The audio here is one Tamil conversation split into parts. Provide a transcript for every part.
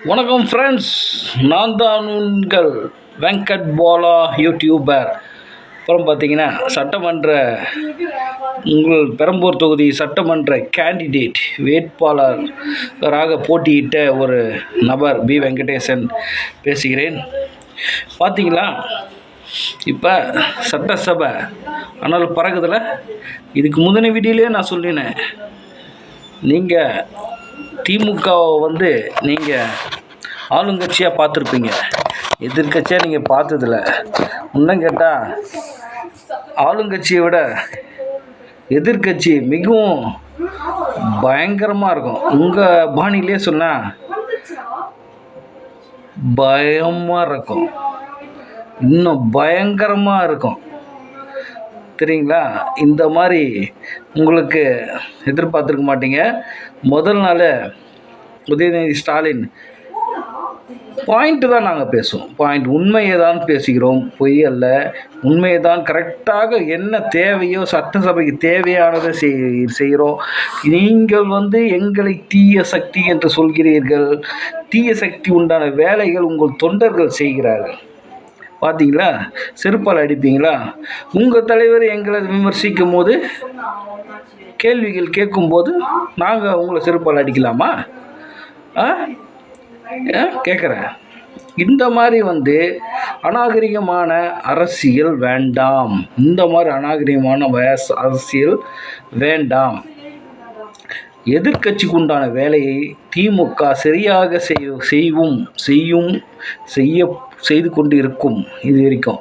வணக்கம் ஃப்ரெண்ட்ஸ், நான் தான் உங்கள் வெங்கட் பாலா யூடியூபர். அப்புறம் பார்த்தீங்கன்னா உங்கள் பெரம்பூர் தொகுதி சட்டமன்ற கேண்டிடேட் வேட்பாளராக போட்டியிட்ட ஒரு நபர் பி வெங்கடேசன் பேசுகிறேன். பார்த்தீங்களா, இப்போ சட்டசபை ஆனால் பறகுதில் இதுக்கு முந்தின வீடியோலேயே நான் சொல்லினேன், நீங்கள் திமுகவை நீங்கள் ஆளுங்கட்சியாக பார்த்துருப்பீங்க, எதிர்கட்சியாக நீங்கள் பார்த்ததில்ல. இன்னும் கேட்டால் ஆளுங்கட்சியை விட எதிர்கட்சி மிகவும் பயங்கரமாக இருக்கும். உங்கள் பாணியிலே சொன்னால் பயமாக இருக்கும், இன்னும் பயங்கரமாக இருக்கும். தெரியுங்களா? இந்த மாதிரி உங்களுக்கு எதிர்பார்த்துருக்க மாட்டீங்க. முதல் நாள் உதயநிதி ஸ்டாலின் பாயிண்ட்டு தான் நாங்கள் பேசுவோம், பாயிண்ட் உண்மையை தான் பேசுகிறோம், பொய் அல்ல, உண்மையை தான். கரெக்டாக என்ன தேவையோ சட்டசபைக்கு தேவையானதை செய்கிறோம். நீங்கள் எங்களை தீய சக்தி என்று சொல்கிறீர்கள். தீய சக்தி உண்டான வேலைகள் உங்கள் தொண்டர்கள் செய்கிறார்கள். பார்த்தீங்களா? செருப்பால் அடிப்பீங்களா? உங்கள் தலைவர் எங்களை விமர்சிக்கும் போது, கேள்விகள் கேட்கும்போது நாங்கள் உங்களை செருப்பால் அடிக்கலாமா? கேட்குறேன். இந்த மாதிரி அநாகரிகமான அரசியல் வேண்டாம். இந்த மாதிரி அநாகரிகமான அரசியல் வேண்டாம். எதிர்கட்சிக்கு உண்டான வேலையை திமுக சரியாக செய்து கொண்டு இருக்கும் இது வரைக்கும்.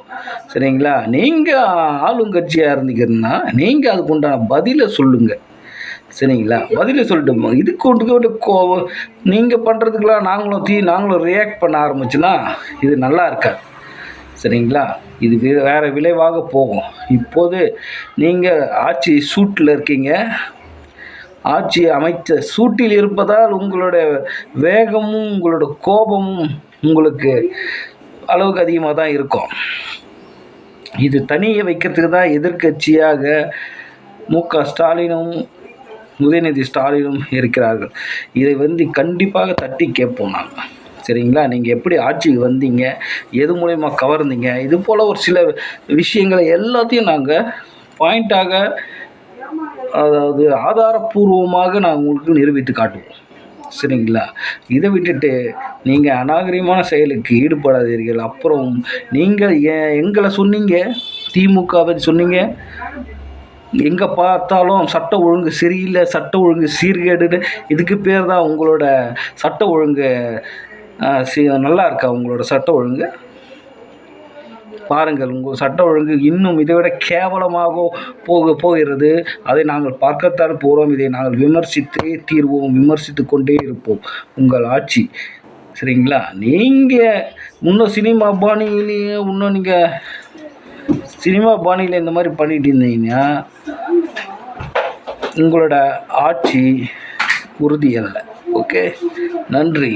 சரிங்களா? நீங்கள் ஆளுங்கட்சியாக இருந்தீங்கன்னா நீங்கள் அதுக்கு உண்டான பதிலை சொல்லுங்கள். சரிங்களா? பதிலை சொல்லிட்டு இதுக்கு கொண்டு நீங்கள் பண்ணுறதுக்கெல்லாம் நாங்களும் ரியாக்ட் பண்ண ஆரம்பிச்சுன்னா இது நல்லா இருக்காது. சரிங்களா? இது வேறு விளைவாக போகும். இப்போது நீங்கள் ஆட்சி சூட்டில் இருக்கீங்க, ஆட்சி அமைச்ச சூட்டில் இருப்பதால் உங்களோட வேகமும் உங்களோட கோபமும் உங்களுக்கு அளவுக்கு அதிகமாக தான் இருக்கும். இது தனியை வைக்கிறதுக்கு தான் எதிர்கட்சியாக மு.க. ஸ்டாலினும் உதயநிதி ஸ்டாலினும் இருக்கிறார்கள். இதை கண்டிப்பாக தட்டி கேட்போம் நாங்கள். சரிங்களா? நீங்கள் எப்படி ஆட்சிக்கு வந்தீங்க, எது மூலயமா கவர்ந்தீங்க, இது போல் ஒரு சில விஷயங்களை எல்லாத்தையும் நாங்கள் பாயிண்ட்டாக, அதாவது ஆதாரப்பூர்வமாக நாங்கள் உங்களுக்கு நிரூபித்து காட்டுவோம். சரிங்களா? இதை விட்டுட்டு நீங்கள் அநாகரிகமான செயலுக்கு ஈடுபடாதீர்கள். அப்புறம் நீங்கள் எங்களை சொன்னீங்க, திமுகவை சொன்னீங்க, எங்கே பார்த்தாலும் சட்ட ஒழுங்கு சரியில்லை, சட்ட ஒழுங்கு சீர்கேடுன்னு. இதுக்கு பேர் தான் உங்களோட சட்ட ஒழுங்கு நல்லா இருக்கா? உங்களோட சட்ட ஒழுங்கு பாருங்கள். உங்கள் சட்ட ஒழுங்கு இன்னும் இதை விட கேவலமாக போகிறது. அதை நாங்கள் பார்க்கத்தான் போகிறோம். இதை நாங்கள் விமர்சித்தே தீர்வோம், விமர்சித்து கொண்டே இருப்போம் உங்கள் ஆட்சி. சரிங்களா? நீங்கள் இன்னும் சினிமா பாணியில் இந்த மாதிரி பண்ணிட்டு இருந்தீங்கன்னா உங்களோட ஆட்சி உறுதியல்ல. ஓகே, நன்றி.